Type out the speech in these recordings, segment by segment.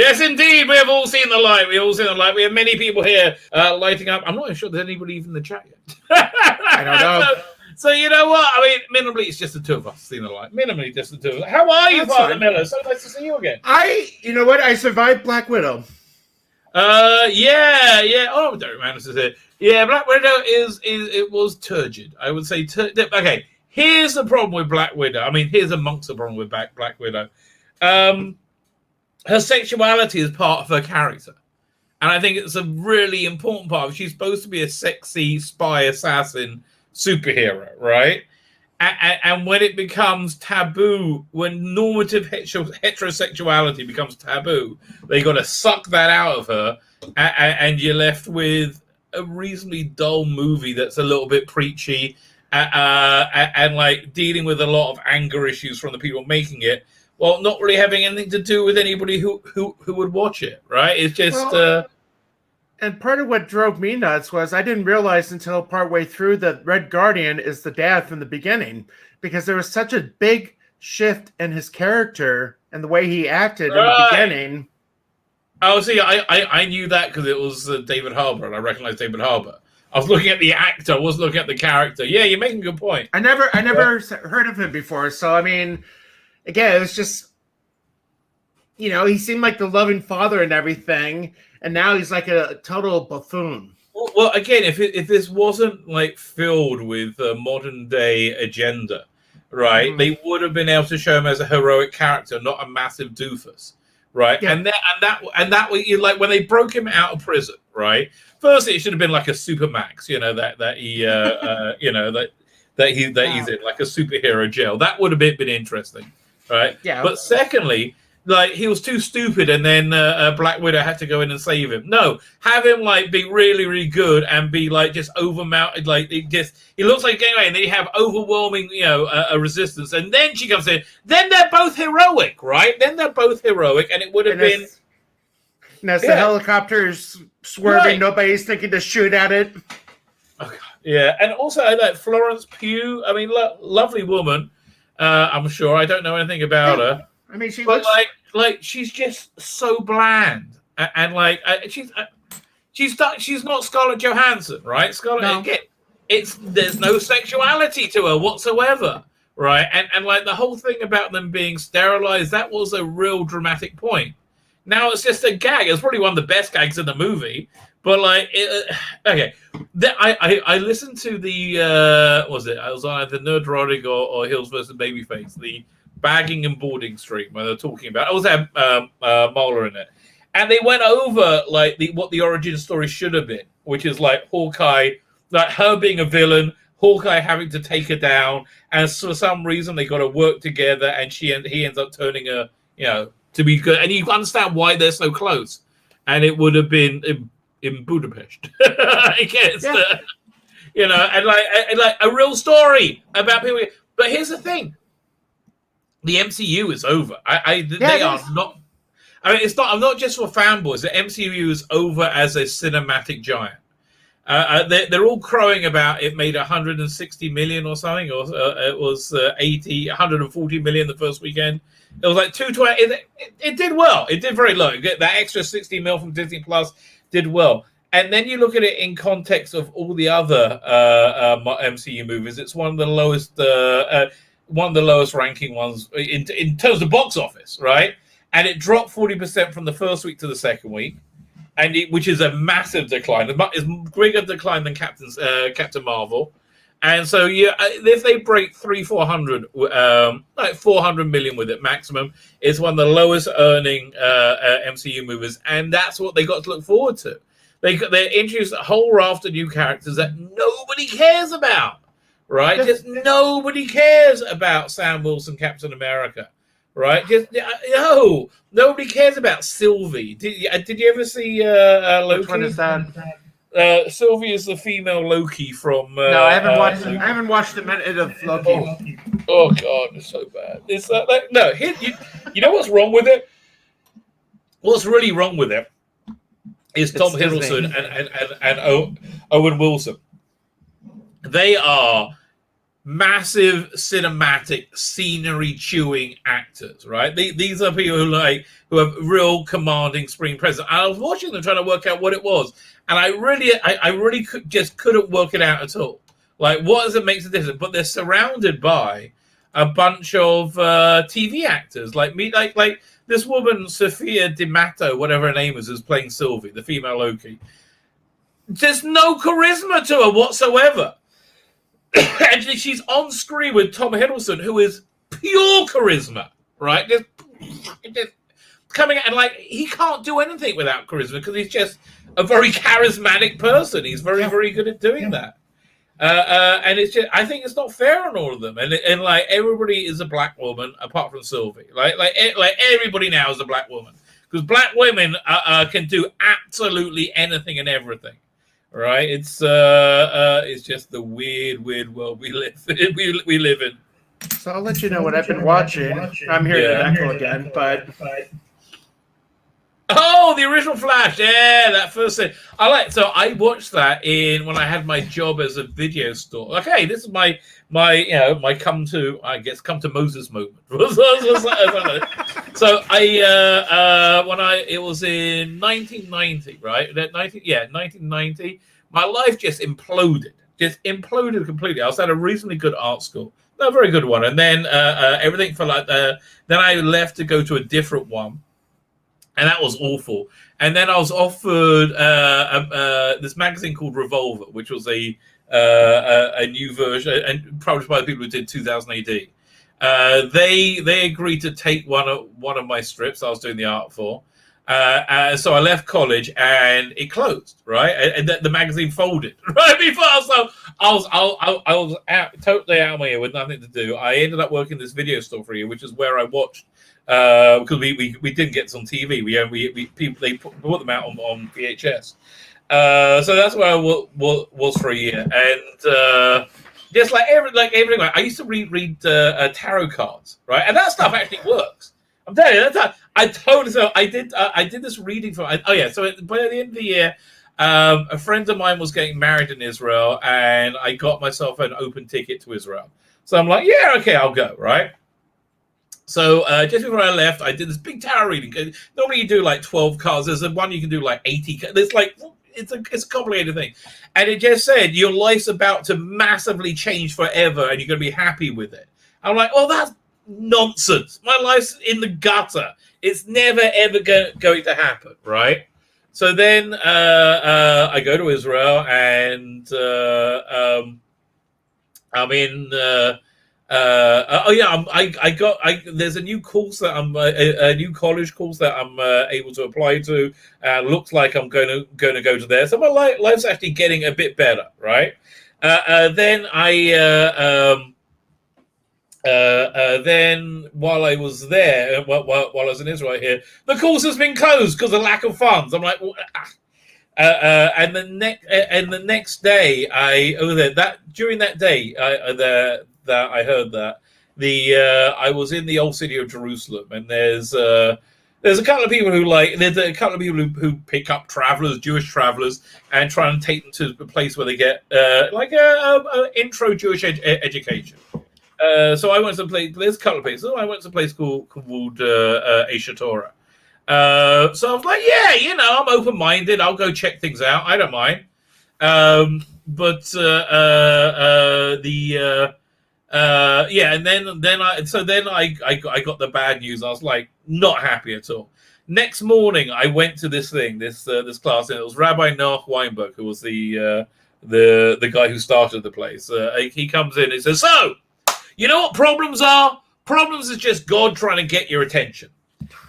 Yes, indeed. We have all seen the light. We all seen the light. We have many people here lighting up. I'm not sure there's anybody even in the chat yet. I don't know. So you know what? I mean, minimally, it's just the two of us seeing the light. Minimally, just the two of us. How are you, Father Miller? So nice to see you again. You know what? I survived Black Widow. Yeah. Oh, Derek Manus is here. Yeah, Black Widow it was turgid. I would say okay. Here's the problem with Black Widow. I mean, here's amongst the problem with Black Widow. Her sexuality is part of her character. And I think it's a really important part. She's supposed to be a sexy spy assassin superhero, right? And when it becomes taboo, when normative heterosexuality becomes taboo, they got to suck that out of her, and you're left with a reasonably dull movie that's a little bit preachy, and like dealing with a lot of anger issues from the people making it, while not really having anything to do with anybody who would watch it, right? It's just. And part of what drove me nuts was I didn't realize until partway through that Red Guardian is the dad from the beginning, because there was such a big shift in his character and the way he acted in the beginning. Oh, see, I knew that because it was David Harbour, and I recognized David Harbour. I was looking at the actor, I wasn't looking at the character. Yeah, you're making a good point. I never heard of him before, so I mean, again, it was just, he seemed like the loving father and everything. And now he's like a total buffoon. Well, again, if this wasn't like filled with a modern day agenda, right? Mm-hmm. They would have been able to show him as a heroic character, not a massive doofus, right? Yeah. And that way, like when they broke him out of prison, right? Firstly, it should have been like a Supermax, that he, he's in like a superhero jail. That would have been interesting, right? Yeah. But secondly, like he was too stupid, and then Black Widow had to go in and save him. No, have him like be really, really good and be like just overmounted. Like he looks like getting away, and then you have overwhelming, a resistance, and then she comes in. Then they're both heroic, right? Then they're both heroic, and it would have been. And as the helicopter's swerving, right. Nobody's thinking to shoot at it. Oh, yeah, and also like Florence Pugh. I mean, lovely woman. I'm sure. I don't know anything about her. I mean, she looks like she's just so bland, and like she's not Scarlett Johansson, right? There's no sexuality to her whatsoever, right? And like the whole thing about them being sterilized, that was a real dramatic point. Now it's just a gag. It's probably one of the best gags in the movie, but like, okay. I listened to the I was on either Nerdrotic or Hills versus Babyface, the bagging and boarding stream where they're talking about. I also had Moeller in it, and they went over like what the origin story should have been, which is like Hawkeye, like her being a villain, Hawkeye having to take her down, and for some reason they got to work together, and he ends up turning her, to be good, and you understand why they're so close, and it would have been in Budapest, I guess, and like a real story about people. But here's the thing. The MCU is over. They are not. I mean, it's not. I'm not just for fanboys. The MCU is over as a cinematic giant. They're all crowing about it made 160 million or something, or it was 140 million the first weekend. It was like 220. It did well. It did very low. That extra 60 mil from Disney Plus did well. And then you look at it in context of all the other MCU movies. It's one of the lowest. One of the lowest ranking ones in terms of box office, right? And it dropped 40% from the first week to the second week, which is a massive decline. It's a bigger decline than Captain Marvel. And so, if they break 400 million with it maximum, it's one of the lowest earning MCU movies, and that's what they got to look forward to. They introduced a whole raft of new characters that nobody cares about. Right? Just nobody cares about Sam Wilson, Captain America. Right? Just nobody cares about Sylvie. Did you ever see Loki? Which one is that? Sylvie is the female Loki from. No, I haven't watched. I haven't watched a minute of Loki. Oh God, it's so bad. It's no. You know what's wrong with it? What's really wrong with it is Tom Hiddleston and Owen Wilson. They are massive cinematic scenery chewing actors, right? These are people who have real commanding screen presence. And I was watching them trying to work out what it was, and I really couldn't work it out at all. Like, what does it make a difference? But they're surrounded by a bunch of TV actors like me, like this woman Sophia D'Amato, whatever her name is, who's playing Sylvie, the female Loki. There's no charisma to her whatsoever. And she's on screen with Tom Hiddleston, who is pure charisma, right? Just coming and like he can't do anything without charisma because he's just a very charismatic person. He's very good at doing that. And it's just, I think it's not fair on all of them. And like everybody is a black woman apart from Sylvie. Like everybody now is a black woman because black women can do absolutely anything and everything. Right, it's just the weird world we live in. So I'll let you know what I've been watching. I'm here to echo again, but oh, the original Flash, yeah, that first thing. So I watched that when I had my job as a video store. Okay, this is my come to Moses moment. So it was in 1990, right? 1990. My life just imploded completely. I was at a reasonably good art school, not a very good one, and then everything fell like then I left to go to a different one, and that was awful. And then I was offered this magazine called Revolver, which was a new version and published by the people who did 2000 AD. They agreed to take one of my strips I was doing the art for. So I left college and it closed, right? And the magazine folded right before. I was totally out of my ear with nothing to do. I ended up working this video store for a year, which is where I watched because we didn't get this on TV. They put them out on VHS. So that's where I was for a year, and just like everything. I used to read tarot cards, right? And that stuff actually works. I'm telling you, I did this reading for. So by the end of the year, a friend of mine was getting married in Israel, and I got myself an open ticket to Israel. So I'm like, yeah, okay, I'll go, right? So just before I left, I did this big tarot reading. Normally you do like 12 cards. There's one you can do like 80. There's like it's a complicated thing, and it just said your life's about to massively change forever, and you're going to be happy with it. I'm like, oh, that's nonsense. My life's in the gutter. It's never ever going to happen, right? So then I go to Israel, and I'm in. There's a new course that a new college course that I'm able to apply to. Looks like I'm going to go to there. So my life's actually getting a bit better, right? Then while I was there, while I was in Israel here, the course has been closed because of lack of funds. I'm like, and the next day, during that day, that I heard that I was in the old city of Jerusalem, and there's a couple of people who pick up travelers, Jewish travelers, and try and take them to a place where they get like a intro Jewish education. So I went to a place. There's a couple of places. So I went to a place called Aish Torah. So I was like, yeah, I'm open-minded. I'll go check things out. I don't mind. And then I got the bad news. I was like not happy at all. Next morning, I went to this class, and it was Rabbi Noach Weinberg, who was the guy who started the place. He comes in and says, "So, you know what problems are? Problems is just God trying to get your attention."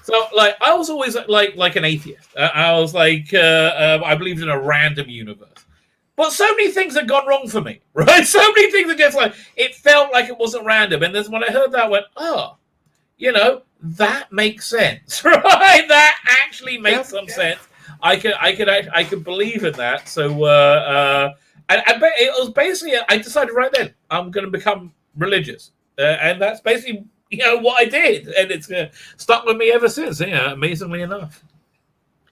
So, like, I was always like an atheist. I was like, I believed in a random universe. But so many things had gone wrong for me, right? So many things are just like, it felt like it wasn't random. And then when I heard that, I went, that makes sense, right? That actually makes some sense. I could believe in that. So, it was basically, I decided right then, I'm going to become religious. And that's basically, what I did. And it's stuck with me ever since, amazingly enough.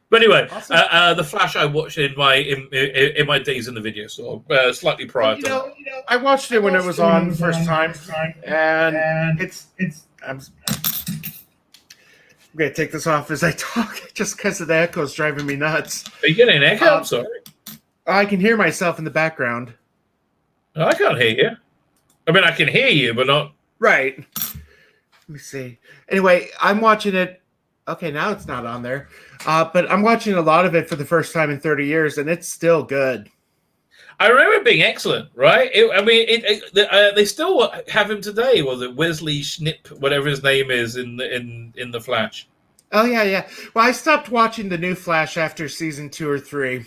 But anyway, Awesome. the Flash I watched in my days in the video store, slightly prior to that. I watched it when it was on the first time, and I'm gonna take this off as I talk, just because of the echoes driving me nuts. Are you getting an echo? I'm sorry. I can hear myself in the background. No, I can't hear you. I mean, I can hear you, but not. Right. Let me see. Anyway, I'm watching it. Okay, now it's not on there. But I'm watching a lot of it for the first time in 30 years, and it's still good. I remember it being excellent, right? They still have him today. Was it Wesley Schnipp, whatever his name is, in the Flash? Oh yeah. Well, I stopped watching the new Flash after season 2 or 3. It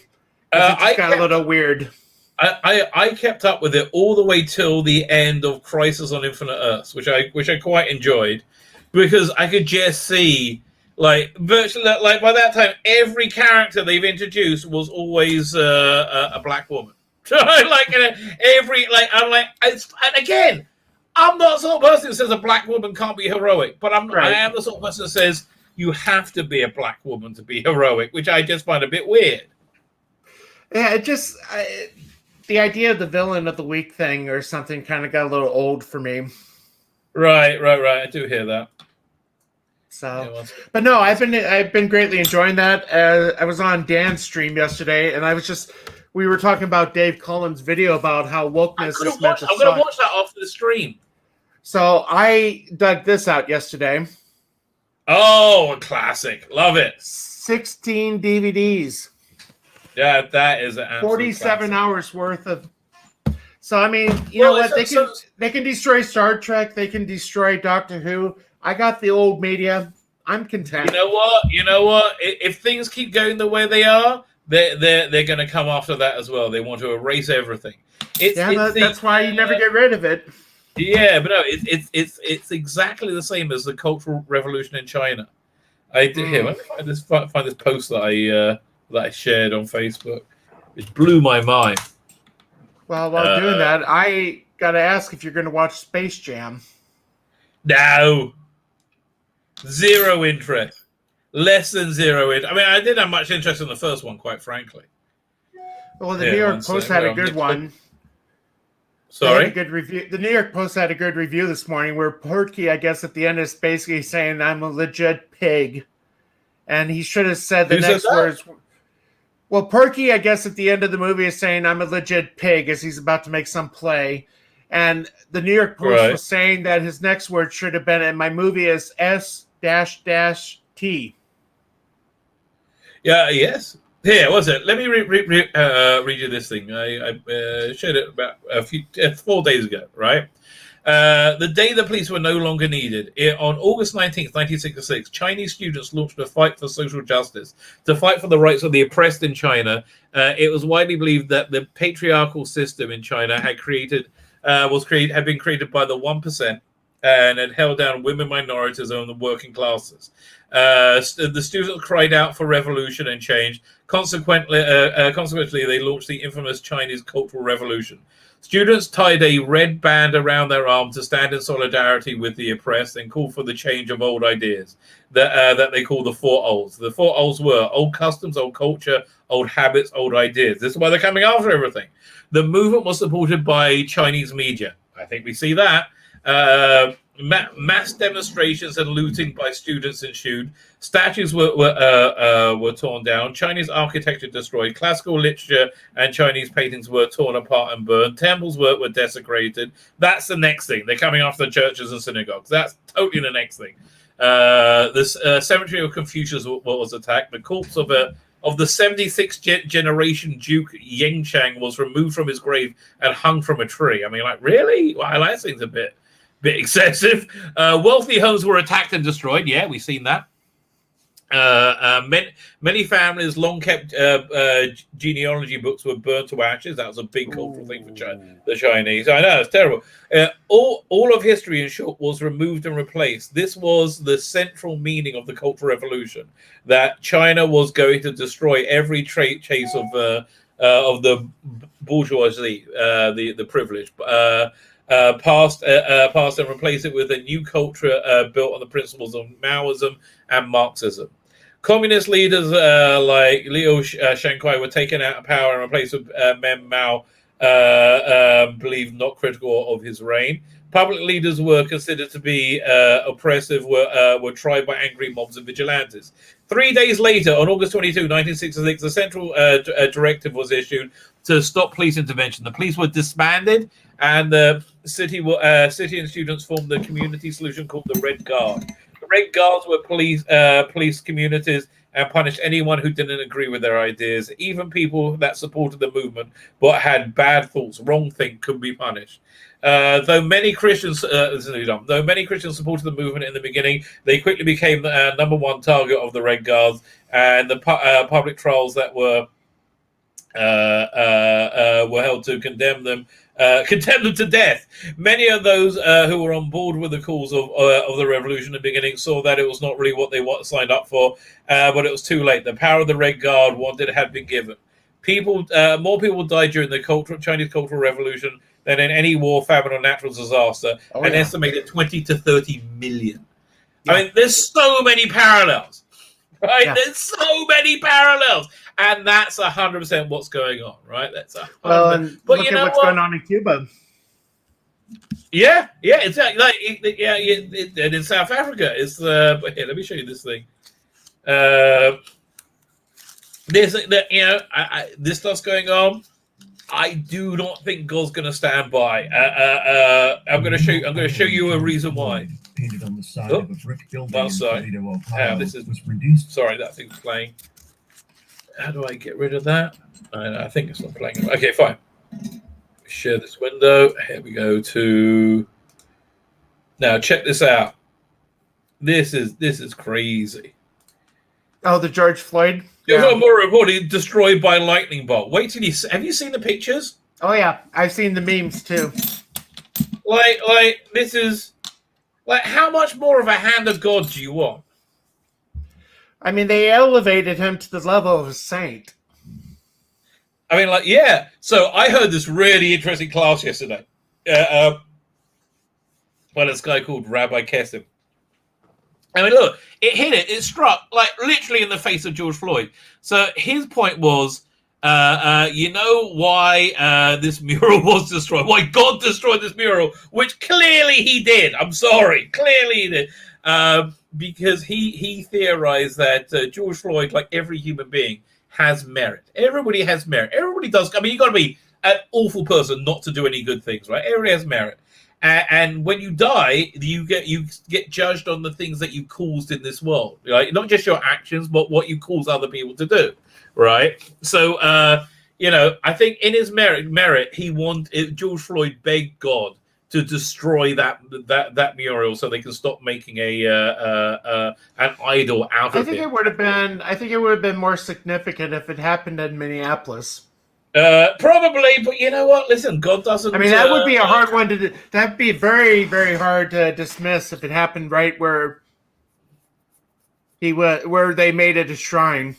just got a little weird. I kept up with it all the way till the end of Crisis on Infinite Earths, which I quite enjoyed, because I could just see virtually by that time every character they've introduced was always a black woman. I'm again, I'm not the sort of person who says a black woman can't be heroic, but I am the sort of person that says you have to be a black woman to be heroic, which I just find a bit weird. Yeah, the idea of the villain of the week thing or something kind of got a little old for me. Right. I do hear that. So, but no, I've been greatly enjoying that. I was on Dan's stream yesterday, and we were talking about Dave Cullen's video about how wokeness is meant to suck. I'm going to watch that after the stream. So I dug this out yesterday. Oh, a classic! Love it. 16 DVDs. Yeah, that is an 47 hours worth of. So I mean, you know what? They can destroy Star Trek. They can destroy Doctor Who. I got the old media. I'm content. You know what? If things keep going the way they are, they're going to come after that as well. They want to erase everything. That's why you never get rid of it. Yeah, but no, it's exactly the same as the Cultural Revolution in China. Here, let me find this post that I shared on Facebook. It blew my mind. Well, while doing that, I got to ask if you're going to watch Space Jam. No. Zero interest. Less than zero interest. I mean, I didn't have much interest in the first one, quite frankly. Well, the New York Post had a good one. Sorry? A good review. The New York Post had a good review this morning where Perky, I guess, at the end is basically saying, I'm a legit pig. And he should have said the next words. Well, Perky, I guess, at the end of the movie is saying, I'm a legit pig, as he's about to make some play. And the New York Post was saying that his next word should have been, and my movie is S-T. Yeah, yes. Here, was it? Let me read you this thing. I shared it about 4 days ago, right? The day the police were no longer needed, on August 19th, 1966, Chinese students launched a fight for social justice, to fight for the rights of the oppressed in China. It was widely believed that the patriarchal system in China had been created by the 1% and had held down women, minorities, and the working classes. The students cried out for revolution and change. Consequently, they launched the infamous Chinese Cultural Revolution. Students tied a red band around their arm to stand in solidarity with the oppressed and call for the change of old ideas that they call the Four Olds. The Four Olds were old customs, old culture, old habits, old ideas. This is why they're coming after everything. The movement was supported by Chinese media. I think we see that. Mass demonstrations and looting by students ensued. Statues were torn down. Chinese architecture destroyed. Classical literature and Chinese paintings were torn apart and burned. Temples were desecrated. That's the next thing. They're coming after churches and synagogues. That's totally the next thing. This cemetery of Confucius was attacked. The corpse of the 76th generation Duke Yengchang was removed from his grave and hung from a tree. I mean, really? Well, that seems a bit excessive. Wealthy homes were attacked and destroyed. Yeah, we've seen that. Many families' long-kept genealogy books were burnt to ashes. That was a big cultural thing for the Chinese. I know, it's terrible. All of history, in short, was removed and replaced. This was the central meaning of the Cultural Revolution, that China was going to destroy every trace of the bourgeoisie, the privileged. Past and replace it with a new culture built on the principles of Maoism and Marxism. Communist leaders like Liu Shankwai were taken out of power and replaced with Meng Mao, believed not critical of his reign. Public leaders were considered to be oppressive, were tried by angry mobs and vigilantes. 3 days later, on August 22, 1966, a central directive was issued to stop police intervention. The police were disbanded, and the city and students formed the community solution called the Red Guard. The Red Guards were police communities and punished anyone who didn't agree with their ideas. Even people that supported the movement but had bad thoughts, wrong thing, could be punished. Though many Christians supported the movement in the beginning, they quickly became the number one target of the Red Guards, and the public trials that were held to condemn them to death. Many of those who were on board with the cause of the revolution in the beginning saw that it was not really what they signed up for, but it was too late. The power of the Red Guard wanted had been given. More people died during the Chinese Cultural Revolution than in any war, famine, or natural disaster. An estimated 20 to 30 million. Yeah. I mean, there's so many parallels, right? Yeah. There's so many parallels. And that's 100% what's going on, right? That's 100%. Well, and but look at what's going on in Cuba. Yeah, exactly. And in South Africa, it's but here, let me show you this thing. This stuff's going on. I do not think God's going to stand by. I'm going to show you a reason why. Painted on the side of a brick building in Toledo, Ohio. This was reduced. Sorry, that thing's playing. How do I get rid of that? I think it's not playing. Okay, fine. Share this window. Here we go to. Now check this out. This is crazy. Oh, the George Floyd. Yeah. More reportedly destroyed by lightning bolt. Wait till have you seen the pictures? Oh yeah, I've seen the memes too. Like this is like how much more of a hand of God do you want? I mean, they elevated him to the level of a saint. I mean, like, yeah. So I heard this really interesting class yesterday by this guy called Rabbi Kessim. I mean, look, it struck, like, literally in the face of George Floyd. So his point was, you know why this mural was destroyed? Why God destroyed this mural, which clearly he did. I'm sorry. Clearly he did. Because he theorized that George Floyd, like every human being, has merit. Everybody has merit. Everybody does. I mean, you got to be an awful person not to do any good things, right? Everybody has merit. And when you die, you get judged on the things that you caused in this world, right? Not just your actions, but what you cause other people to do, right? So, I think in his merit, George Floyd begged God to destroy that mural so they can stop making an idol out of it. I think it would have been more significant if it happened in Minneapolis. Probably, but you know what? Listen, God doesn't. I mean, that would be a hard one to. That'd be very, very hard to dismiss if it happened right where they made it a shrine.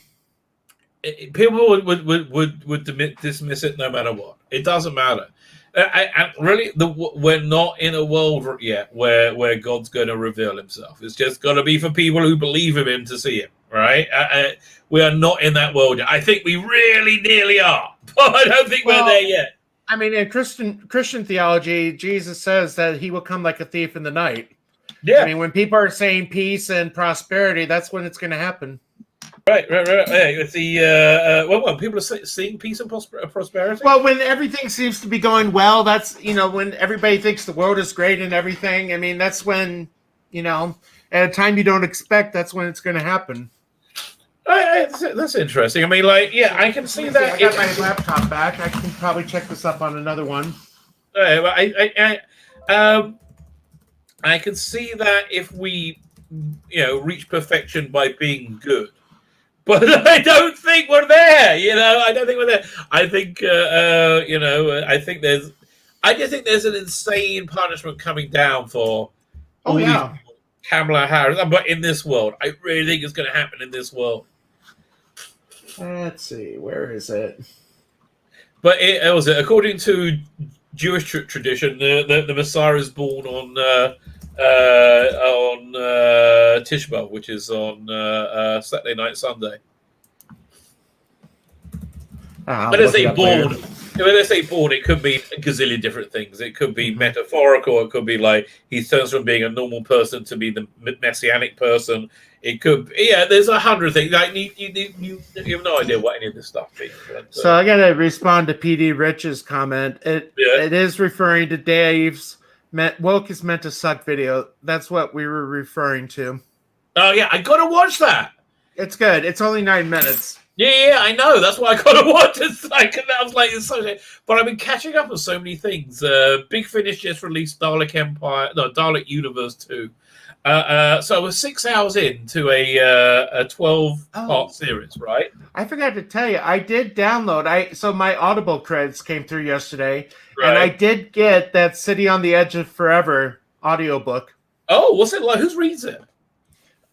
People would dismiss it no matter what. It doesn't matter. And really, we're not in a world yet where God's going to reveal himself. It's just got to be for people who believe in him to see him, right? We are not in that world yet. I think we really nearly are, but I don't think we're there yet. I mean, in Christian theology, Jesus says that he will come like a thief in the night. Yeah. I mean, when people are saying peace and prosperity, that's when it's going to happen. Right. It's when people are seeing peace and prosperity. Well, when everything seems to be going well, that's when everybody thinks the world is great and everything. I mean, that's when at a time you don't expect, that's when it's going to happen. That's interesting. I mean, I can see that. I got my laptop back. I can probably check this up on another one. I can see that if we, reach perfection by being good. But I don't think we're there, I don't think we're there. I think, I just think there's an insane punishment coming down for Kamala Harris. But in this world, I really think it's going to happen in this world. Let's see, where is it? But according to Jewish tradition, the Messiah is born on on Tish B'Av, which is on Saturday night, Sunday. When I say born, it could be a gazillion different things. It could be metaphorical. It could be like he turns from being a normal person to be the messianic person. It could, there's 100 things. Like you have no idea what any of this stuff means. But, so I gotta respond to PD Rich's comment. It is referring to Dave's "Woke is meant to suck" video. That's what we were referring to. Oh yeah, I gotta watch that. It's good. It's only 9 minutes. Yeah, I know. That's why I gotta watch it. I was like, it's so. But I've been catching up on so many things. Big Finish just released Dalek Universe 2. So I was 6 hours into a 12-part series, right? I forgot to tell you, I did download. So my Audible credits came through yesterday, and I did get that City on the Edge of Forever audiobook. Oh, what's it like? Who reads it?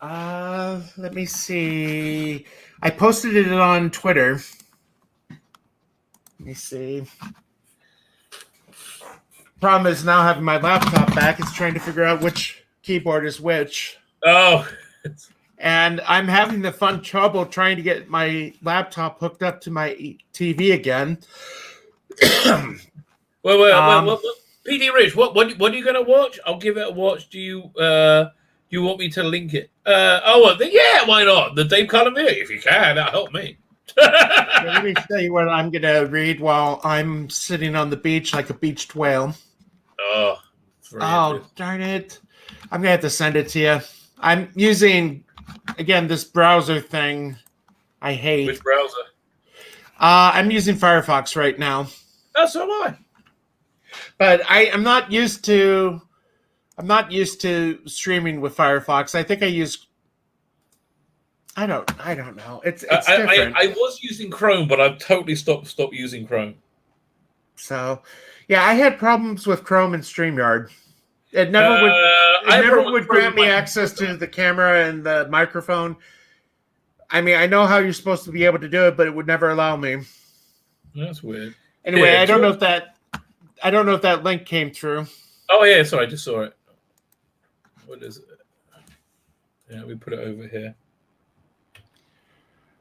Let me see. I posted it on Twitter. Let me see. Problem is now having my laptop back, it's trying to figure out which keyboard is which. Oh. And I'm having the fun trouble trying to get my laptop hooked up to my TV again. Wait. PD Rich, what are you going to watch? I'll give it a watch. Do you want me to link it? Why not? The Dave Cullen video, if you can, that'll help me. Let me tell you what I'm going to read while I'm sitting on the beach like a beached whale. Oh, darn it. I'm going to have to send it to you. I'm using, again, this browser thing I hate. Which browser? I'm using Firefox right now. Oh, so am I. But I'm not used to streaming with Firefox. I think I use. I don't know. It's different. I was using Chrome, but I've totally stopped using Chrome. So, yeah, I had problems with Chrome and StreamYard. It never would grant me access to the camera and the microphone. I mean, I know how you're supposed to be able to do it, but it would never allow me. That's weird. Anyway, I don't know if that link came through. Oh yeah, sorry, I just saw it. What is it? Yeah, we put it over here.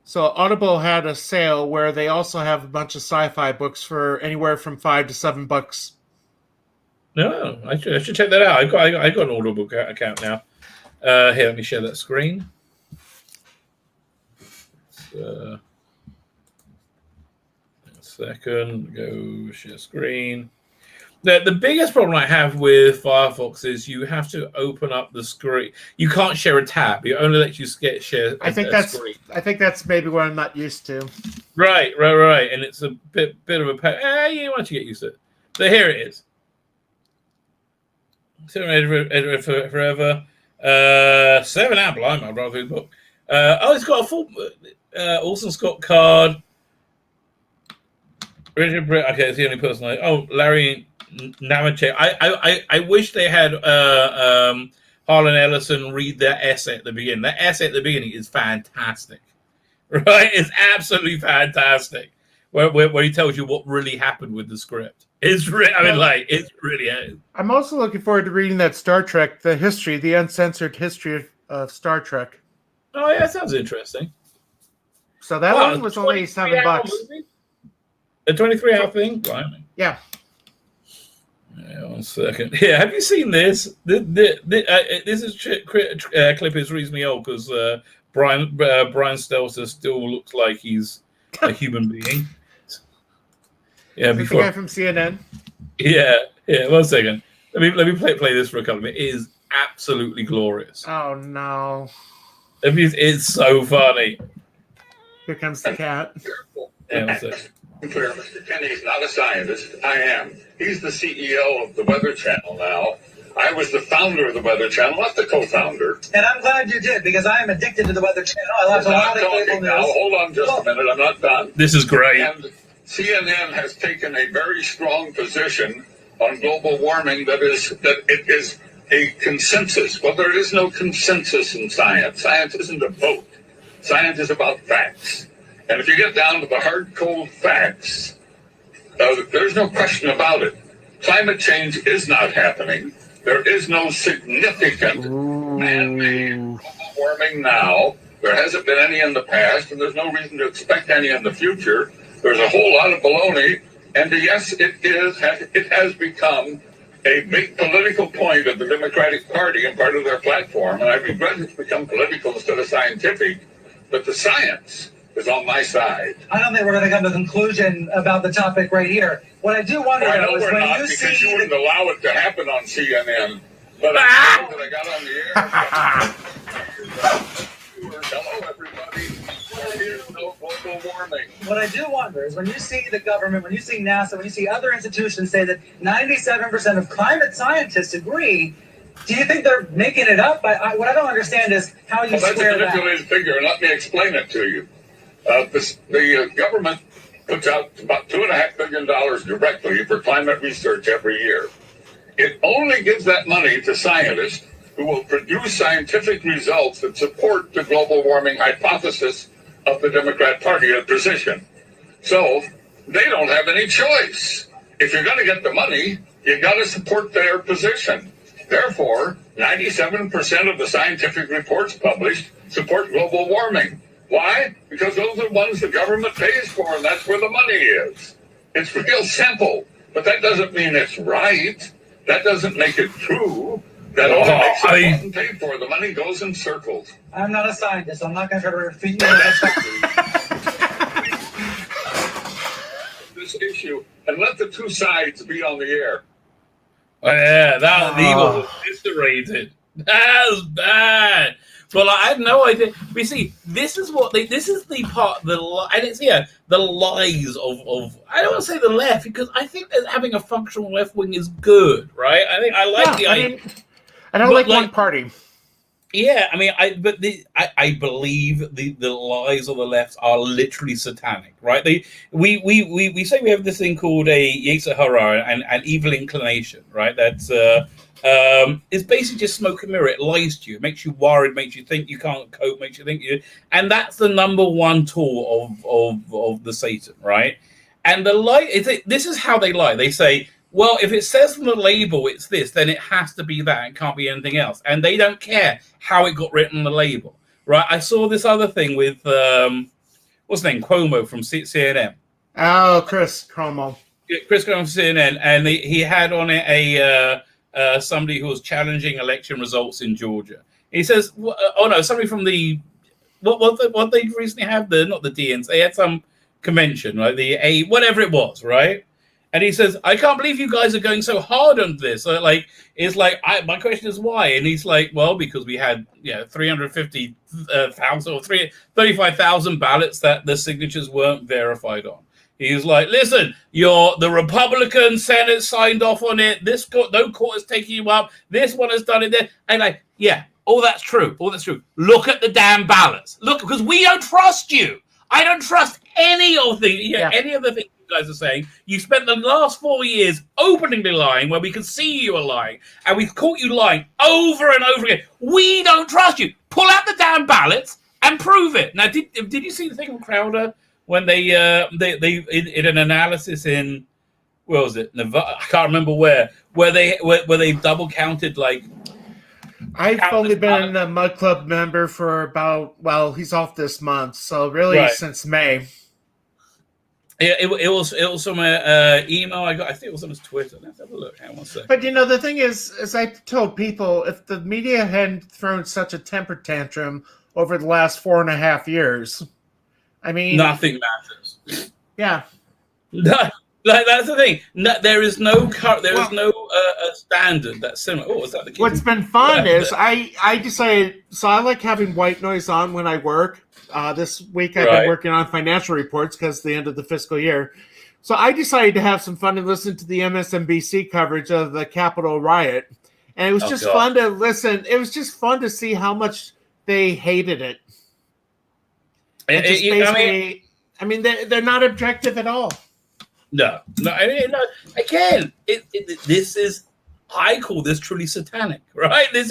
So Audible had a sale where they also have a bunch of sci-fi books for anywhere from $5 to $7. No, I should check that out. I got an Audible account now. Here, let me share that screen. A second, go share screen. The biggest problem I have with Firefox is you have to open up the screen. You can't share a tab. It only lets you share a screen. I think that's maybe what I'm not used to. Right. And it's a bit of a pain. Why don't you get used to it? So here it is. Forever. 7 out blind, I'd rather read the book. It's got a full Orson Scott card. Richard Britt. Okay, it's the only person Larry Namachek. I wish they had Harlan Ellison read their essay at the beginning. That essay at the beginning is fantastic. Right? It's absolutely fantastic. Where he tells you what really happened with the script. It's really is. I'm also looking forward to reading that Star Trek, the uncensored history of Star Trek. Oh yeah, that sounds interesting. So that one was only $7. A 23-hour thing? Right. Yeah. 1 second. Yeah, have you seen this? This clip is reasonably old because Brian Stelter still looks like he's a human being. Yeah, the guy from CNN. Yeah. 1 second. Let me play this for a couple of minutes. It is absolutely glorious. Oh no! It's so funny. Here comes the cat. Yeah, 1 second. Clear, Mr. Kenny's not a scientist. I am. He's the CEO of the Weather Channel now. I was the founder of the Weather Channel, not the co-founder. And I'm glad you did, because I am addicted to the Weather Channel. I watch a lot of cable news. Hold on just a minute. I'm not done. This is great. And CNN has taken a very strong position on global warming that it is a consensus. Well, there is no consensus in science. Science isn't a vote. Science is about facts. And if you get down to the hard, cold facts, there's no question about it. Climate change is not happening. There is no significant man-made global warming now. There hasn't been any in the past, and there's no reason to expect any in the future. There's a whole lot of baloney, and yes, it has become a big political point of the Democratic Party and part of their platform, and I regret it's become political instead of scientific, but the science is on my side. I don't think we're going to come to a conclusion about the topic right here. What I do wonder, I know is we're when not, you because see you wouldn't allow it to happen on CNN, but I know that I got on the air. Hello, everybody. There is no global warming. What I do wonder is when you see the government, when you see NASA, when you see other institutions say that 97% of climate scientists agree, do you think they're making it up? What I don't understand is how you That's a square that. manipulated figure, and let me explain it to you. The government puts out about $2.5 billion directly for climate research every year. It only gives that money to scientists who will produce scientific results that support the global warming hypothesis of the Democrat Party at position. So they don't have any choice. If you're going to get the money, you got to support their position. Therefore, 97% of the scientific reports published support global warming. Why? Because those are the ones the government pays for, and that's where the money is. It's real simple, but that doesn't mean it's right. That doesn't make it true. That only makes it bought and paid for. The money goes in circles. I'm not a scientist. I'm not going to try to refute this issue and let the two sides be on the air. Oh, yeah, that evil was eviscerated. That was bad. Well, I had no idea. We see, this is the part, the lies of I don't want to say the left, because I think that having a functional left wing is good, right? I think I like the idea. I don't like one party. Yeah, I mean, I believe the lies of the left are literally satanic, right? We say we have this thing called a Yetzer Hara, an evil inclination, right? That's it's basically just smoke and mirror. It lies to you, it makes you worried, makes you think you can't cope, makes you think you, and that's the number one tool of the Satan, right? And the lie, this is how they lie. They say, well, if it says on the label it's this, then it has to be that. It can't be anything else. And they don't care how it got written on the label, right? I saw this other thing with, what's his name? Cuomo from CNN. Oh, Chris Cuomo. Chris Cuomo from CNN. And he had on it somebody who was challenging election results in Georgia. He says, somebody from the, what they recently have, not the DNC, they had some convention, right? Whatever it was, right? And he says, I can't believe you guys are going so hard on this. My question is why? And he's like, well, because we had 350,000 or 35,000 ballots that the signatures weren't verified on. He's like, listen, the Republican Senate signed off on it. No court is taking you up. This one has done it there. And all that's true. All that's true. Look at the damn ballots. Look, because we don't trust you. I don't trust any of the things you guys are saying. You spent the last 4 years openly lying where we can see you are lying, and we've caught you lying over and over again. We don't trust you. Pull out the damn ballots and prove it. Now, did you see the thing on Crowder when they in an analysis in, where was it, Nevada? I can't remember where they double counted like. I've only been a Mud Club member for about, he's off this month, so really since May. It was from an email I got. I think it was on his Twitter. Let's have a look. Hang on one second. But the thing is, as I told people, if the media hadn't thrown such a temper tantrum over the last 4.5 years, I mean, nothing matters. Yeah. That's the thing. There is no standard that's similar. Oh, is that the key? What's been fun is I decided, so I like having white noise on when I work. This week I've been working on financial reports because the end of the fiscal year. So I decided to have some fun and listen to the MSNBC coverage of the Capitol riot. And it was just fun to listen. It was just fun to see how much they hated it. They're not objective at all. No. Again, this is, I call this truly satanic, right? This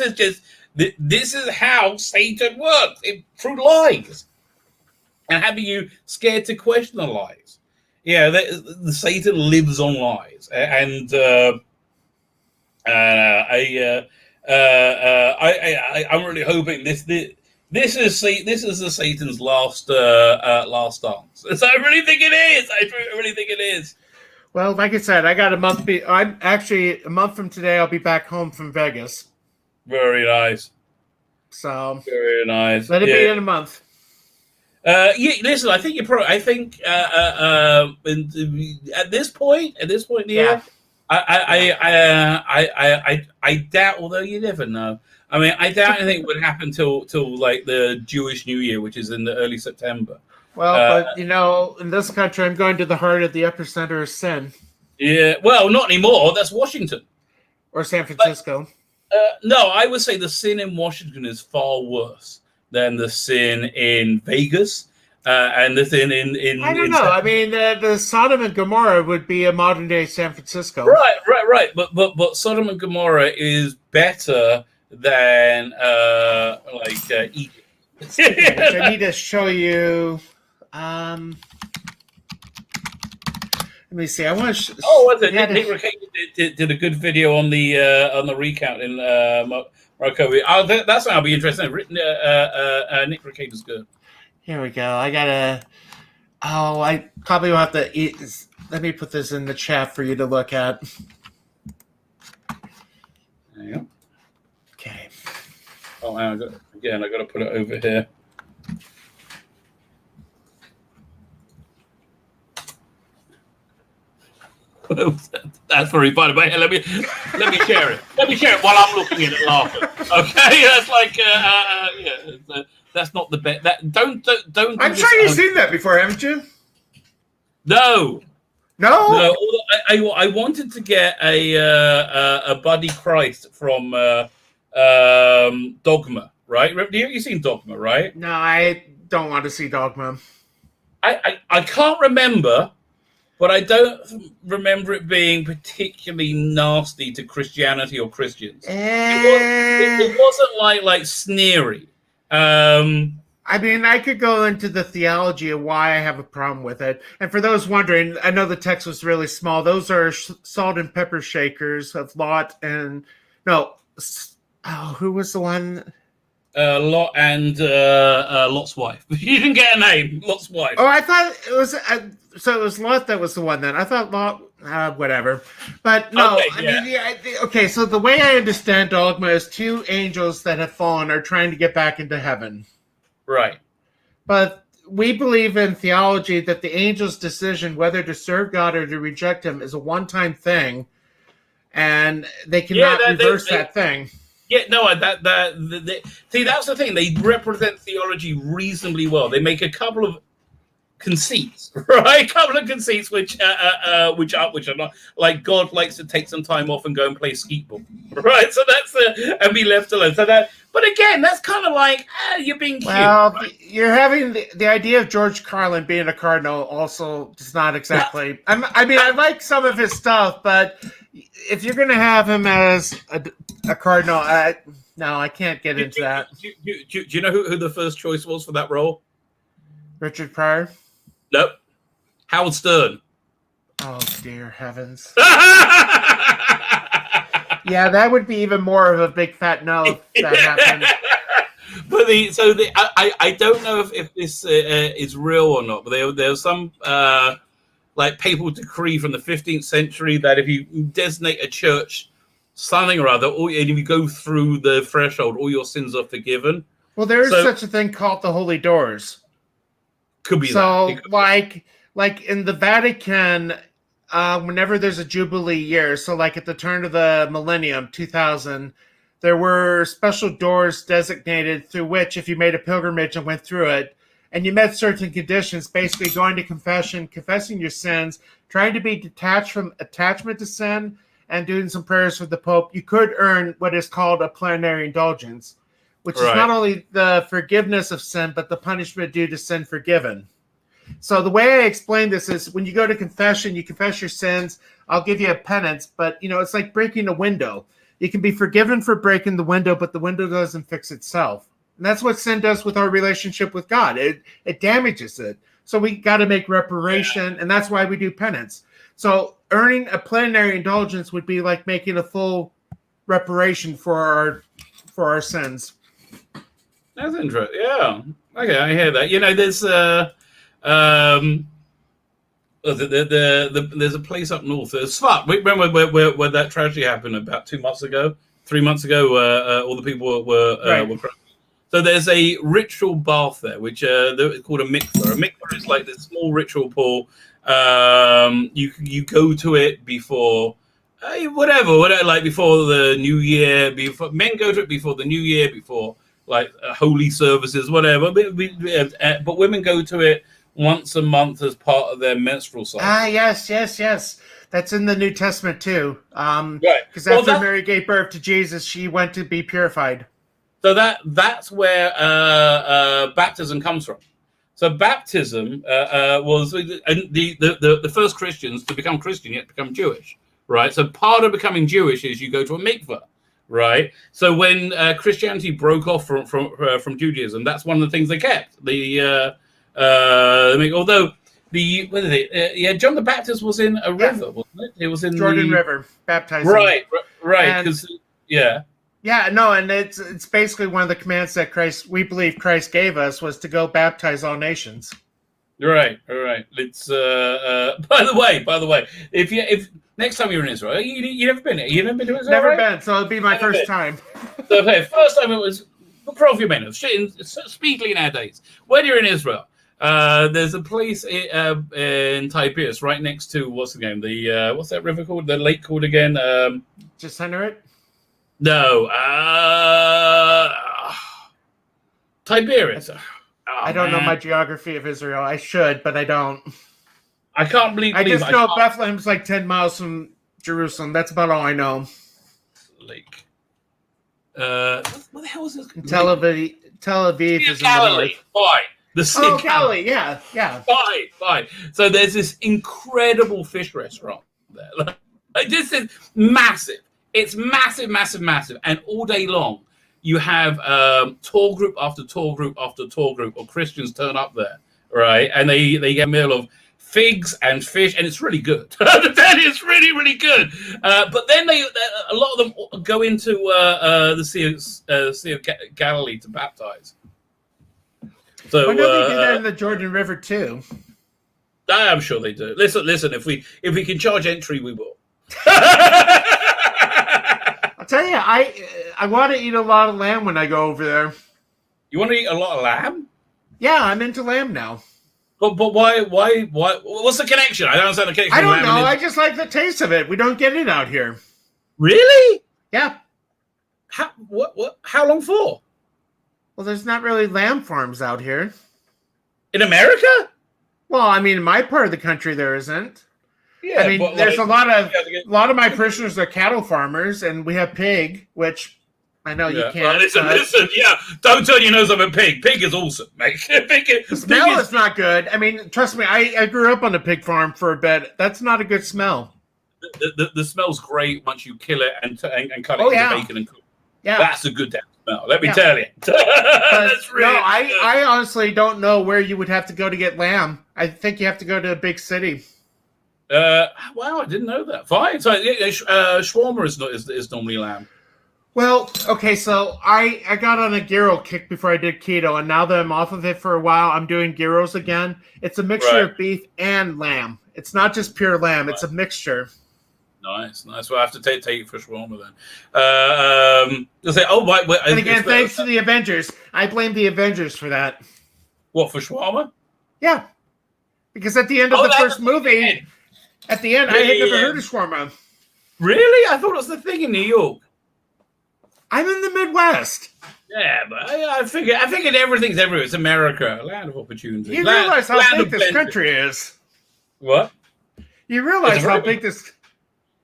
is how Satan works, through lies, and having you scared to question the lies. Yeah, the Satan lives on lies, and I'm really hoping this is the Satan's last dance. So I really think it is. I really think it is. Well, like I said, I got a month. I'm actually a month from today. I'll be back home from Vegas. Very nice. So very nice. Let it be in a month. Yeah, listen. I think you're probably. I think at this point in the year, I doubt. Although you never know. I mean, I doubt anything would happen till like the Jewish New Year, which is in the early September. Well, but in this country, I'm going to the heart of the epicenter of sin. Yeah, well, not anymore. That's Washington or San Francisco. No, I would say the sin in Washington is far worse than the sin in Vegas and the sin in. I don't know. I mean, the Sodom and Gomorrah would be a modern day San Francisco. Right. But Sodom and Gomorrah is better than Egypt. I need to show you. Let me see. I want to. Was it? Nick Rekieta did a good video on the recount in Morocco. That's going to be interesting. Nick Rekieta's good. Here we go. I gotta. Oh, I probably will have to eat. Let me put this in the chat for you to look at. There you go. Okay. Oh, I got to put it over here. That's very funny. But let me share it. Let me share it while I'm looking at it laughing. Okay, that's like that's not the best. That don't. I'm sure you've seen that before, haven't you? No. No. I wanted to get a Buddy Christ from Dogma, right? You've seen Dogma, right? No, I don't want to see Dogma. I can't remember. But I don't remember it being particularly nasty to Christianity or Christians. It wasn't like sneery. I mean, I could go into the theology of why I have a problem with it. And for those wondering, I know the text was really small. Those are salt and pepper shakers of Lot and who was the one? Lot and Lot's wife. You didn't get a name. Lot's wife. Oh, I thought it was. So it was Lot that was the one then. I thought Lot, whatever. But no, okay, so the way I understand Dogma is two angels that have fallen are trying to get back into heaven. Right. But we believe in theology that the angel's decision whether to serve God or to reject him is a one-time thing, and they cannot reverse that thing. Yeah, no, see, that's the thing. They represent theology reasonably well. They make a couple of conceits, right? A couple of conceits which are not like God likes to take some time off and go and play skeet ball, right? So that's and be left alone. So that, but again, that's kind of like you're being cute. Well, right? You're having the idea of George Carlin being a cardinal also does not exactly. I mean, I like some of his stuff, but if you're going to have him as a cardinal, no, I can't get into that. Do you know who the first choice was for that role? Richard Pryor? Nope. Howard Stern. Oh, dear heavens. Yeah, that would be even more of a big fat no if that happened. But I don't know if this is real or not, but there's some like papal decree from the 15th century that if you designate a church something or other, and if you go through the threshold, all your sins are forgiven. Well, there is such a thing called the Holy Doors. Could be so that. like in the Vatican, whenever there's a Jubilee year, so like at the turn of the millennium, 2000, there were special doors designated through which if you made a pilgrimage and went through it, and you met certain conditions, basically going to confession, confessing your sins, trying to be detached from attachment to sin, and doing some prayers for the Pope, you could earn what is called a plenary indulgence, which is not only the forgiveness of sin, but the punishment due to sin forgiven. So the way I explain this is when you go to confession, you confess your sins, I'll give you a penance, but it's like breaking a window. You can be forgiven for breaking the window, but the window doesn't fix itself. And that's what sin does with our relationship with God. It damages it. So we got to make reparation, and that's why we do penance. So earning a plenary indulgence would be like making a full reparation for our sins. That's interesting. Yeah. Okay, I hear that. You know, there's there's a place up north. Svat. Remember where that tragedy happened about 3 months ago? All the people were crushed. So there's a ritual bath there, which it's called a mikveh. A mikveh is like this small ritual pool. You go to it before whatever, like before the New Year. Before men go to it before the New Year, before like holy services, whatever. But women go to it once a month as part of their menstrual cycle. Yes. That's in the New Testament too. Right. Because after Mary gave birth to Jesus, she went to be purified. So that's where baptism comes from. So baptism was the first Christians to become Christian, yet become Jewish, right? So part of becoming Jewish is you go to a mikveh, right? So when Christianity broke off from Judaism, that's one of the things they kept. Although John the Baptist was in a river, wasn't it? It was in Jordan River, baptizing. Right. Because Yeah, no, and it's basically one of the commands that we believe Christ gave us was to go baptize all nations. Right. It's by the way, if next time you're in Israel, you never been? You never been to Israel? Never been, so it'll be my first time. So, okay, first time it was for a few minutes, speedily nowadays. When you're in Israel, there's a place in Tiberias right next to what's that river called? The lake called again? Gennesaret? No, Tiberias. I don't know my geography of Israel. I should, but I don't. I can't believe. I just know Bethlehem's like 10 miles from Jerusalem. That's about all I know. Lake. What the hell is this? Tel Aviv is Galilee. in the north. Fine. The Sea of Galilee. Yeah. Fine. So there's this incredible fish restaurant there. Like, this is massive. It's massive, and all day long you have tour group after tour group after tour group of Christians turn up there, right? And they get a meal of figs and fish, and it's really good. It's really good. But then a lot of them go into the Sea of Galilee to baptize. So why don't they do that in the Jordan River too? I'm sure they do. Listen. If we can charge entry, we will. I'll tell you, I want to eat a lot of lamb when I go over there. You want to eat a lot of lamb? Yeah, I'm into lamb now. But why? What's the connection? I don't understand the connection. I don't know. I just like the taste of it. We don't get it out here. Really? Yeah. How long for? Well, there's not really lamb farms out here. In America? Well, I mean, in my part of the country, there isn't. Yeah, I mean, there's a lot of my parishioners are cattle farmers, and we have pig, which I know you can't. Listen, yeah. Don't turn your nose up at pig. Pig is awesome, mate. The smell is not good. I mean, trust me, I grew up on a pig farm for a bit. That's not a good smell. The smell's great once you kill it and cut it into bacon and cook. Yeah, that's a good damn smell. Let me tell you. That's really I honestly don't know where you would have to go to get lamb. I think you have to go to a big city. Wow, I didn't know that. Fine. So shawarma is normally lamb. Well, okay, so I got on a gyro kick before I did keto, and now that I'm off of it for a while, I'm doing gyros again. It's a mixture of beef and lamb. It's not just pure lamb; it's a mixture. Nice. Well, I have to take it for shawarma then. Say, wait. And again, thanks to the Avengers. I blame the Avengers for that. What, for shawarma? Yeah, because at the end of the first movie, at the end, I had never heard of shawarma. Really? I thought it was the thing in New York. I'm in the Midwest. Yeah, but I figured everything's everywhere. It's America, a land of opportunity. You realize how big this country is? What? You realize how big this...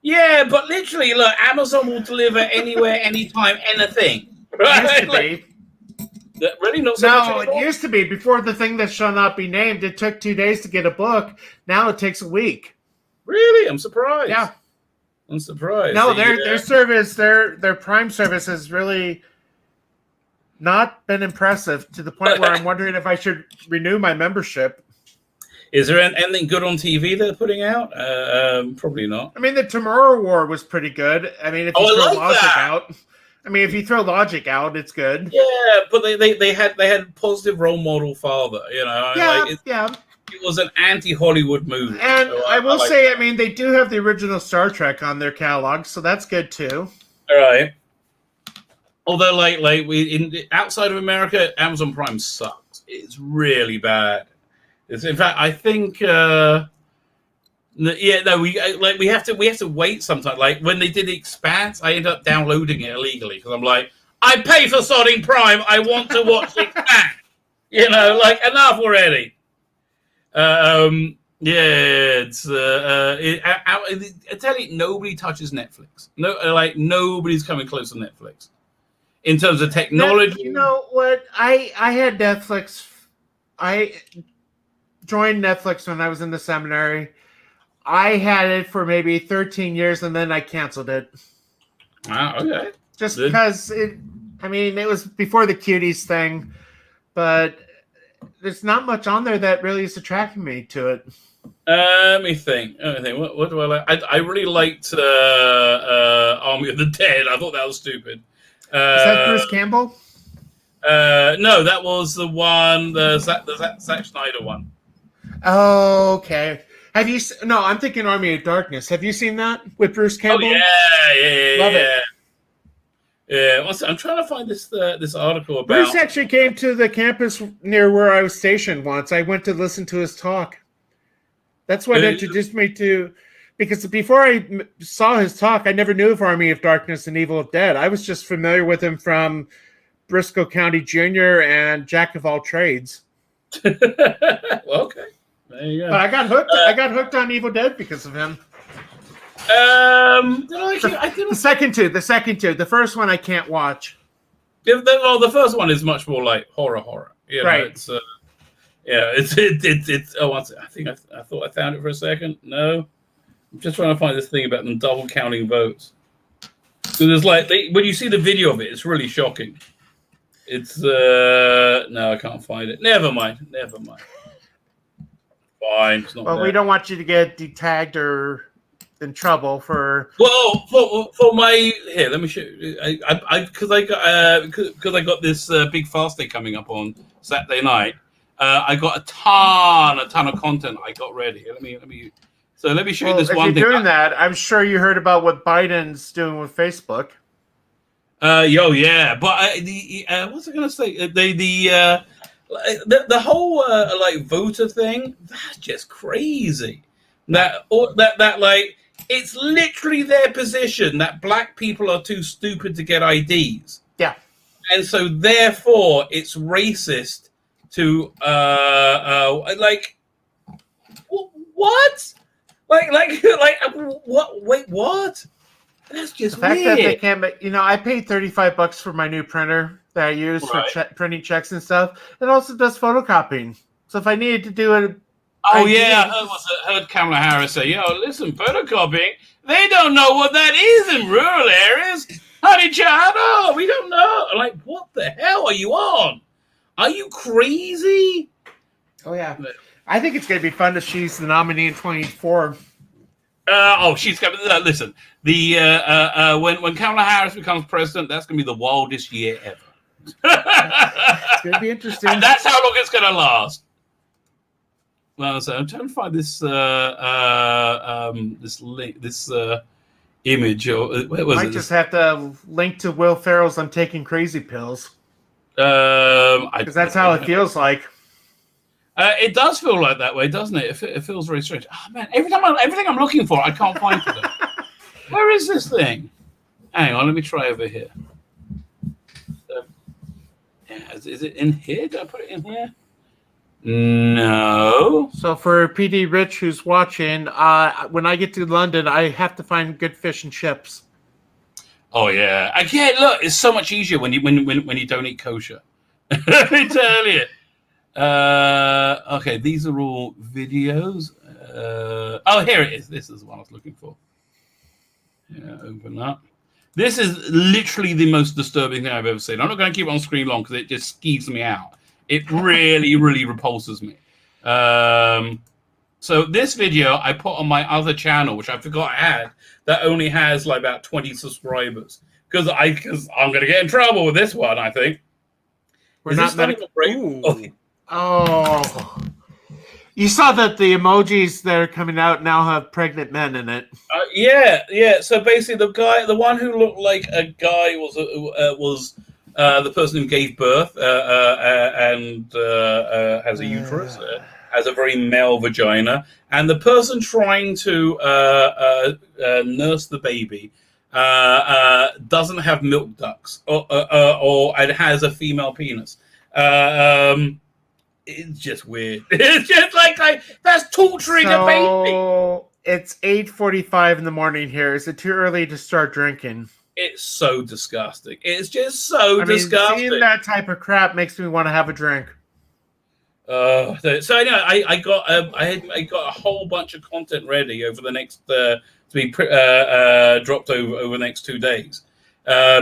Yeah, but literally, look, Amazon will deliver anywhere, anytime, anything. Right? Used to be. Really? Not so much anymore? It used to be. Before the thing that shall not be named, it took 2 days to get a book. Now it takes a week. Really? I'm surprised. Yeah. I'm surprised. No, their service, their Prime service has really not been impressive to the point where I'm wondering if I should renew my membership. Is there anything good on TV they're putting out? Probably not. I mean, the Tomorrow War was pretty good. I mean, if you throw logic out, if you throw logic out, it's good. Yeah, but they had positive role model father. It was an anti-Hollywood movie. And so I will say, I mean, they do have the original Star Trek on their catalog, so that's good too. All right. Although, outside of America, Amazon Prime sucks. It's really bad. In fact, I think, we have to wait sometime. Like when they did The Expanse, I ended up downloading it illegally because I'm like, I pay for sodding Prime. I want to watch The Expanse. Enough already. It's I tell you, nobody touches Netflix. Nobody's coming close to Netflix in terms of technology. You know what? I had Netflix. I joined Netflix when I was in the seminary. I had it for maybe 13 years and then I canceled it. Ah, okay. Just because it was before the cuties thing, but there's not much on there that really is attracting me to it. Let me think. What do I like? I really liked Army of the Dead. I thought that was stupid. Is that Bruce Campbell? No, that was the one, the Zack Snyder one. Oh, okay. Have you? No, I'm thinking Army of Darkness. Have you seen that with Bruce Campbell? Oh yeah. Love it. Yeah, I'm trying to find this article about. Bruce actually came to the campus near where I was stationed once. I went to listen to his talk. That's what introduced me to, because before I saw his talk, I never knew of Army of Darkness and Evil Dead. I was just familiar with him from Briscoe County Jr. and Jack of All Trades. Well, okay, there you go. But I got hooked. I got hooked on Evil Dead because of him. The second two. The first one I can't watch. The first one is much more like horror. Right. It's it's. Oh, I think I thought I found it for a second. No, I'm just trying to find this thing about them double counting votes. So there's when you see the video of it, it's really shocking. It's no, I can't find it. Never mind. Fine. It's not. Well, we don't want you to get detagged or in trouble for. Well, for my here, let me show you. Because I got this big fast day coming up on Saturday night. I got a ton of content I got ready. Let me show you this one thing. If you're doing that, I'm sure you heard about what Biden's doing with Facebook. Yeah, but what's I gonna say? The whole voter thing, that's just crazy. That it's literally their position that black people are too stupid to get IDs. Yeah, and so therefore it's racist to what? What? Wait, what? That's just the fact weird. that they can't. I paid $35 for my new printer that I use for printing checks and stuff. It also does photocopying. So if I needed to do it. Oh, yeah, I heard Kamala Harris say, listen, photocopying, they don't know what that is in rural areas. Honey child, we don't know. Like, what the hell are you on? Are you crazy? Oh, yeah. I think it's going to be fun if she's the nominee in 2024. She's going to listen. When Kamala Harris becomes president, that's going to be the wildest year ever. It's going to be interesting. And that's how long it's going to last. Well, so I'm trying to find this image. Or where was it? Might just have to link to Will Ferrell's "I'm Taking Crazy Pills." Because that's how it feels like. It does feel like that way, doesn't it? It feels very strange. Oh man, everything I'm looking for, I can't find today. Where is this thing? Hang on, let me try over here. Is it in here? Did I put it in here? No. So for PD Rich who's watching, when I get to London, I have to find good fish and chips. Oh yeah, again, look, it's so much easier when you don't eat kosher. Let me tell you. Okay, these are all videos. Here it is. This is the one I was looking for. Yeah, open up. This is literally the most disturbing thing I've ever seen. I'm not going to keep it on screen long because it just skeeves me out. It really, really repulses me. So this video I put on my other channel, which I forgot I had, that only has like about 20 subscribers. Because I'm going to get in trouble with this one, I think. We're not medical. Oh. You saw that the emojis that are coming out now have pregnant men in it. Yeah. So basically, the one who looked like a guy was the person who gave birth and has a uterus, has a very male vagina, and the person trying to nurse the baby doesn't have milk ducts, or it has a female penis. It's just weird. It's just like that's torturing a baby. It's 8:45 in the morning here. Is it too early to start drinking? It's so disgusting. It's just so disgusting. Seeing that type of crap makes me want to have a drink. So anyway, I got a whole bunch of content ready over the next to be dropped over the next 2 days.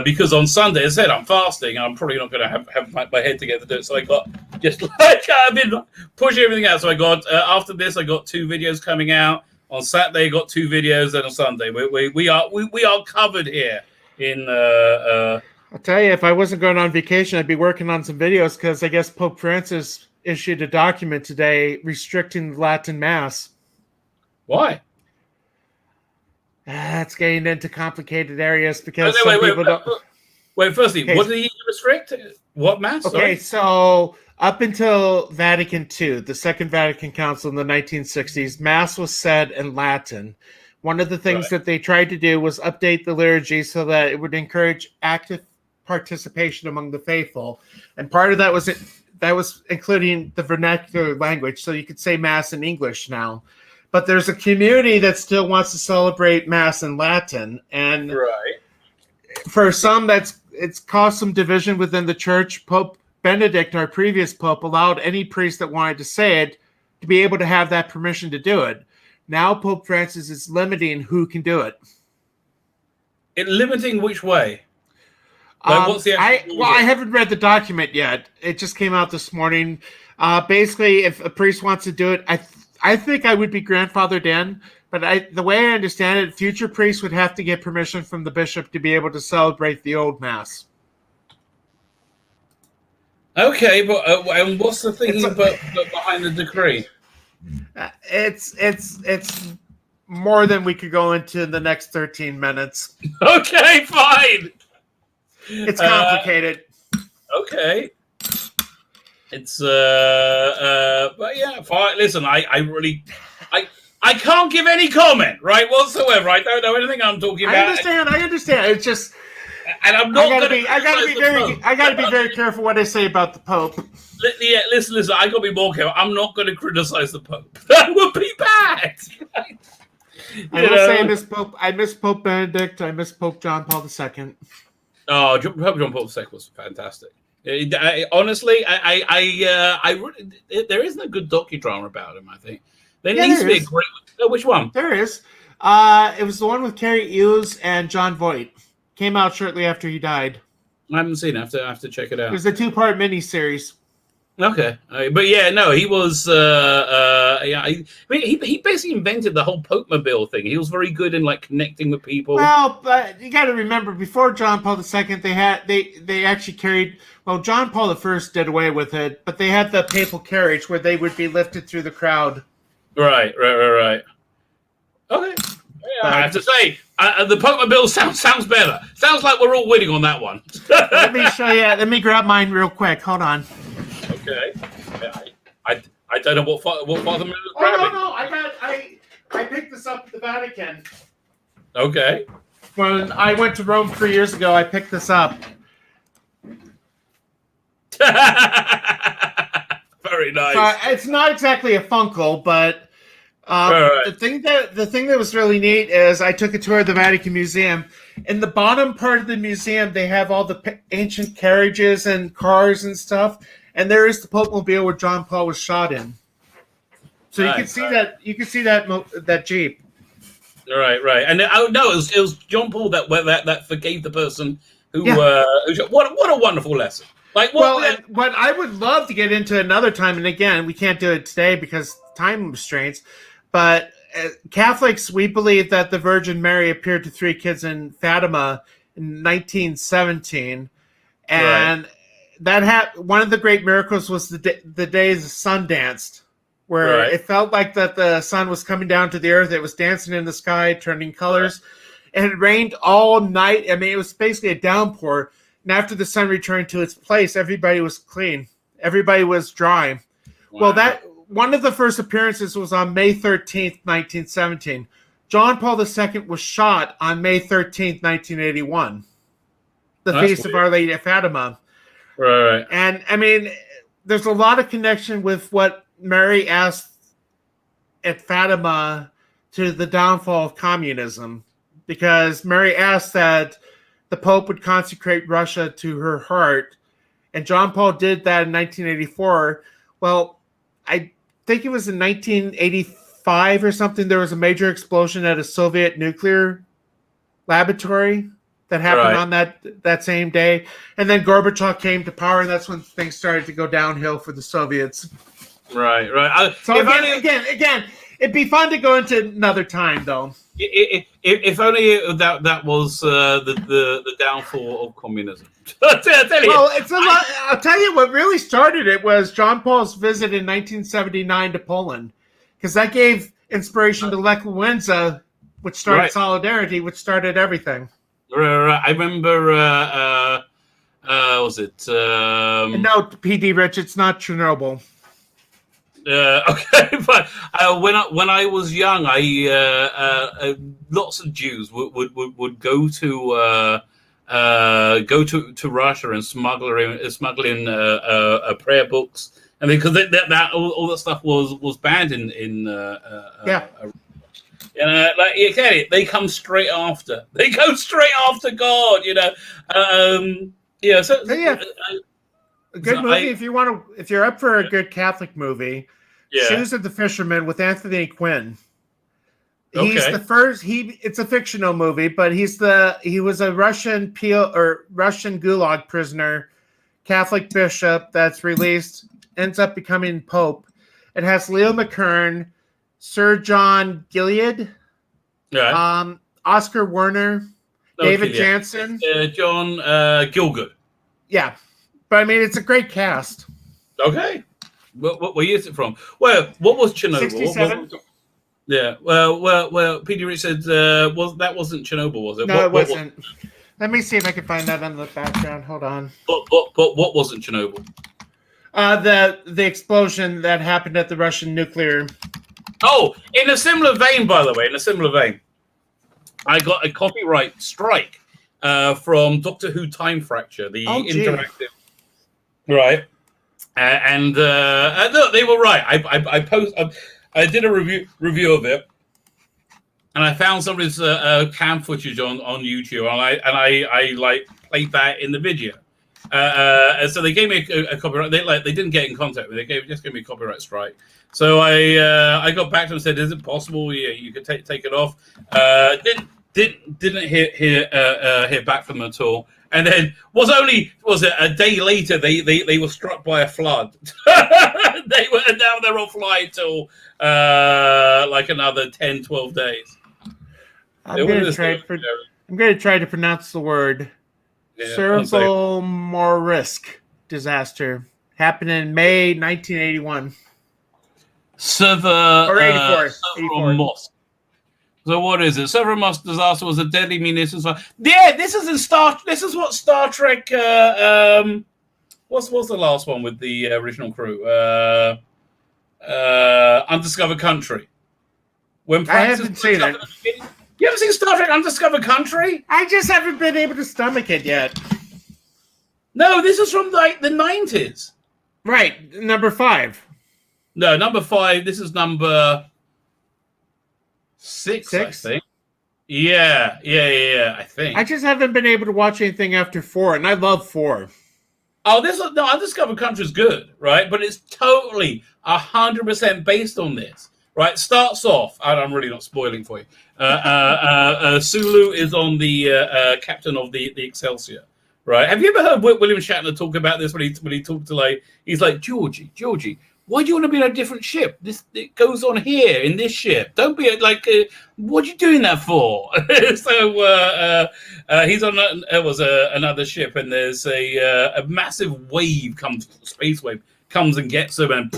Because on Sunday, as I said, I'm fasting. I'm probably not going to have my head together to do it. So I got just like I've been pushing everything out. So I got after this, I got 2 videos coming out on Saturday. I got 2 videos, and on Sunday we are covered here. I'll tell you, if I wasn't going on vacation, I'd be working on some videos because I guess Pope Francis issued a document today restricting Latin Mass. Why? It's getting into complicated areas because wait. Firstly, what did he restrict? What Mass? Okay, so up until Vatican II, the Second Vatican Council in the 1960s, Mass was said in Latin. One of the things that they tried to do was update the liturgy so that it would encourage active participation among the faithful, and part of that was including the vernacular language, so you could say Mass in English now. But there's a community that still wants to celebrate Mass in Latin, and for some, it's caused some division within the church. Pope Benedict, our previous pope, allowed any priest that wanted to say it to be able to have that permission to do it. Now Pope Francis is limiting who can do it. Limiting which way? What's the I haven't read the document yet. It just came out this morning. Basically, if a priest wants to do it, I think I would be grandfathered in, but the way I understand it, future priests would have to get permission from the bishop to be able to celebrate the old Mass. Okay, but and what's the thinking behind the decree? It's more than we could go into in the next 13 minutes. Okay, fine. It's complicated. Okay. It's but yeah, fine. Listen, I can't give any comment, right, whatsoever. I don't know anything I'm talking about. I understand. It's just, and I'm not going to. I gotta be very careful what I say about the Pope. Yeah, listen. I gotta be more careful. I'm not going to criticize the Pope. That would be bad. I will say I miss Pope Benedict. I miss Pope John Paul II. Oh, Pope John Paul II was fantastic. Honestly, I really, there isn't a good docudrama about him. I think there needs to be a great. Which one? There is. It was the one with Carrie Hughes and John Voight. Came out shortly after he died. I haven't seen it. I have to check it out. It was a 2-part miniseries. Okay, but yeah, no, he was. He basically invented the whole Pope-mobile thing. He was very good in like connecting with people. Well, but you got to remember, before John Paul II, they actually carried. Well, John Paul I did away with it, but they had the papal carriage where they would be lifted through the crowd. Right. Okay. Yeah, I have to say, the Pope-mobile sounds better. Sounds like we're all winning on that one. Let me show you. Let me grab mine real quick. Hold on. Okay. I don't know what Father Miller was grabbing. No. I picked this up at the Vatican. Okay. When I went to Rome 3 years ago, I picked this up. Very nice. It's not exactly a Funko, but the thing that was really neat is I took a tour of the Vatican Museum. In the bottom part of the museum, they have all the ancient carriages and cars and stuff. And there is the Pope-mobile where John Paul was shot in. So you can see that. You can see that Jeep. Right. And it was John Paul that forgave the person who. What a wonderful lesson. Like, what I would love to get into another time, and again, we can't do it today because time restraints. But Catholics, we believe that the Virgin Mary appeared to 3 kids in Fatima in 1917, and one of the great miracles was the day the sun danced, where it felt like that the sun was coming down to the earth. It was dancing in the sky, turning colors, and it rained all night. I mean, it was basically a downpour. And after the sun returned to its place, everybody was clean. Everybody was dry. Wow. Well, one of the first appearances was on May 13th, 1917. John Paul II was shot on May 13th, 1981. The feast of Our Lady of Fatima. Right. And, I mean, there's a lot of connection with what Mary asked at Fatima to the downfall of communism. Because Mary asked that the Pope would consecrate Russia to her heart. And John Paul did that in 1984. Well, I think it was in 1985 or something. There was a major explosion at a Soviet nuclear laboratory that happened on that same day. And then Gorbachev came to power, and that's when things started to go downhill for the Soviets. Right. So again, it'd be fun to go into another time, though. If only that was the downfall of communism. I'll tell you. Well, I'll tell you what really started it was John Paul's visit in 1979 to Poland, because that gave inspiration to Lech Walesa, which started Solidarity, which started everything. I remember. Was it? No, PD Rich, it's not Chernobyl. Okay, but when I was young, lots of Jews would go to Russia and smuggle in prayer books, and because that all that stuff was banned in like you get it, they come straight after. They go straight after God, you know. A good movie if you're up for a good Catholic movie. Shoes of the Fisherman with Anthony Quinn. He's the first. It's a fictional movie, but he was a Russian Gulag prisoner, Catholic bishop that's released, ends up becoming Pope. It has Leo McKern, Sir John Gilead, Oscar Werner, David Jansen, John Gielgud. Yeah, but I mean it's a great cast. Okay. Where is it from? Well, what was Chernobyl? 67. Yeah. Well. Peter Rich said that wasn't Chernobyl, was it? No, it wasn't. Let me see if I can find that on the background. Hold on. But what wasn't Chernobyl? The explosion that happened at the Russian nuclear. Oh, in a similar vein, by the way. I got a copyright strike from Doctor Who Time Fracture, the interactive. Right. And look, they were right. I did a review of it, and I found somebody's cam footage on YouTube, and I like played that in the video. And so they gave me a copyright. They didn't get in contact with me. They just gave me a copyright strike. So I got back to them and said, "Is it possible? Yeah, you could take it off." Didn't hear back from them at all. And then was it a day later they were struck by a flood. Now they're offline till like another 10, 12 days. I'm going to try to pronounce the word. Servo-Morsk disaster happened in May 1981. Or 84. Morsk. So what is it? Servo-Morsk disaster was a deadly munitions. Yeah, this is what Star Trek. What's the last one with the original crew? Undiscovered Country. When I haven't seen it. You haven't seen Star Trek Undiscovered Country? I just haven't been able to stomach it yet. No, this is from like the 90s. Right, number 5. No, number 5. This is number 6, I think. Yeah, I think. I just haven't been able to watch anything after 4, and I love 4. Oh, Undiscovered Country is good, right? But it's totally 100% based on this, right? Starts off, and I'm really not spoiling for you. Sulu is on the captain of the Excelsior, right? Have you ever heard William Shatner talk about this when he talked to he's like, Georgie, why do you want to be on a different ship? It goes on here in this ship. Don't be like, what are you doing that for? So he's on another ship, and there's a massive wave space wave comes and gets him and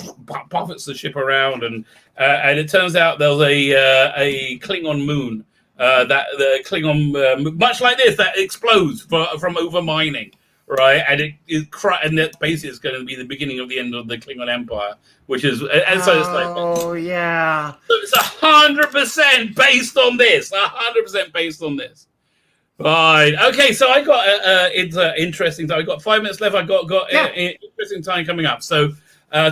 buffets the ship around, and it turns out there's a Klingon moon that the Klingon much like this that explodes from over mining. Right, and and that basically is going to be the beginning of the end of the Klingon Empire, which is, and so it's like, oh yeah, so it's 100% based on this, 100% based on this. Right, okay, so I got it's interesting. I got 5 minutes left. I got interesting time coming up. So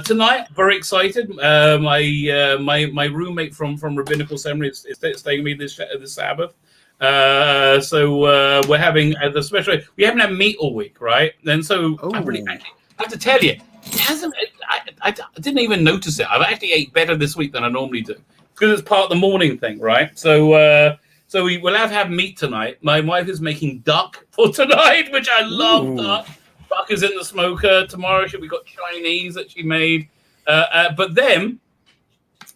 tonight, very excited. My roommate from Rabbinical Seminary is staying with me this Sabbath. So we're having the special. We haven't had meat all week, right? And so I have to tell you, it hasn't. I didn't even notice it. I've actually ate better this week than I normally do because it's part of the morning thing, right? So we will have meat tonight. My wife is making duck for tonight, which I love. Duck. Duck is in the smoker. Tomorrow we got Chinese that she made, but then.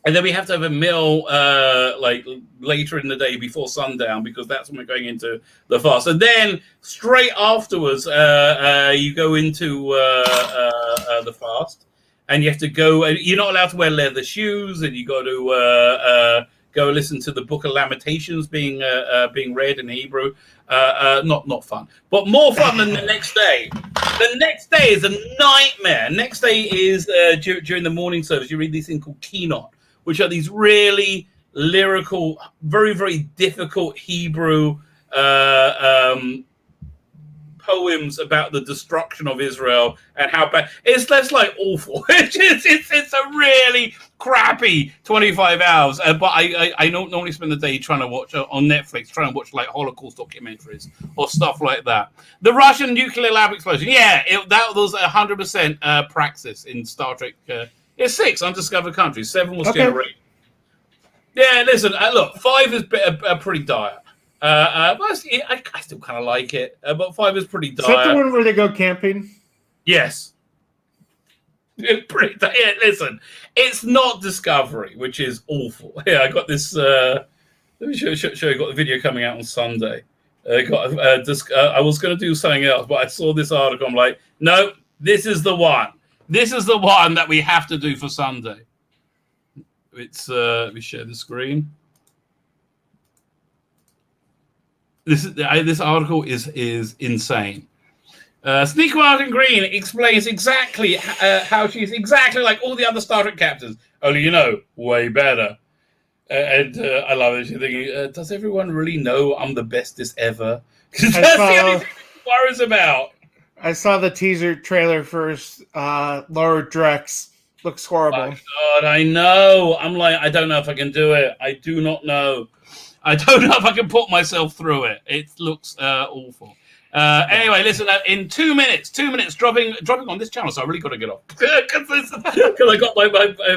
And then we have to have a meal like later in the day before sundown because that's when we're going into the fast. And then straight afterwards, you go into the fast, and you have to go. You're not allowed to wear leather shoes, and you got to go listen to the Book of Lamentations being read in Hebrew. Not fun, but more fun than the next day. The next day is a nightmare. Next day is during the morning service. You read this thing called Keynote, which are these really lyrical, very, very difficult Hebrew poems about the destruction of Israel and how bad it's just like awful. It's a really crappy 25 hours. But I don't normally spend the day trying to watch on Netflix, trying to watch like Holocaust documentaries or stuff like that. The Russian nuclear lab explosion, that was 100% praxis in Star Trek. It's 6 undiscovered countries. 7 was generated. Yeah, listen, look, 5 is pretty dire. But I still kind of like it. But 5 is pretty dire. Is that the one where they go camping? Yes. It's pretty dire. Yeah, listen, it's not Discovery, which is awful. Yeah, I got this. Let me show you. I got the video coming out on Sunday. I was going to do something else, but I saw this article. I'm like, no, this is the one. This is the one that we have to do for Sunday. It's let me share the screen. This article is insane. Sneaker Martin Green explains exactly how she's exactly like all the other Star Trek captains, only way better. And I love it. She's thinking, does everyone really know I'm the bestest ever? Because that's the only thing she worries about. I saw the teaser trailer for Lower Drex. Looks horrible. Oh, God, I know. I'm like, I don't know if I can do it. I do not know. I don't know if I can put myself through it. It looks awful. Anyway, listen, in 2 minutes, dropping on this channel, so I really got to get off. Because I got my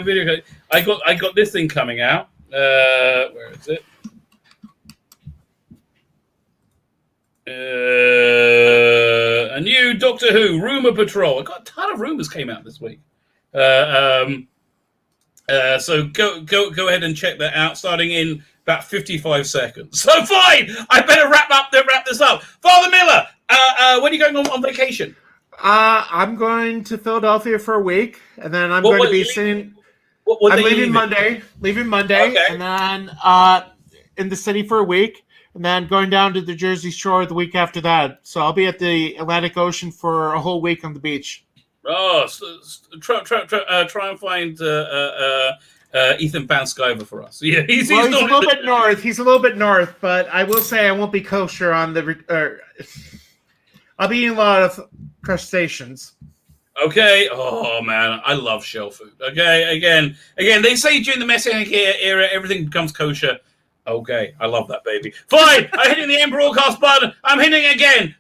video. I got this thing coming out. Where is it? A new Doctor Who rumor patrol. I got a ton of rumors came out this week. So go ahead and check that out. Starting in about 55 seconds. So fine, I better wrap this up. Father Miller, when are you going on vacation? I'm going to Philadelphia for a week, and then I'm going to be sitting. I'm leaving Monday. Okay. And then in the city for a week. And then going down to the Jersey Shore the week after that. So I'll be at the Atlantic Ocean for a whole week on the beach. Oh, so try and find Ethan Van Sciver for us. Yeah, he's a little bit north. He's a little bit north, but I will say I won't be kosher on the. I'll be eating a lot of crustaceans. Okay. Oh man, I love shell food. Okay. Again, they say during the Messianic era everything becomes kosher. Okay, I love that, baby. Fine, I'm hitting the end broadcast button. I'm hitting again.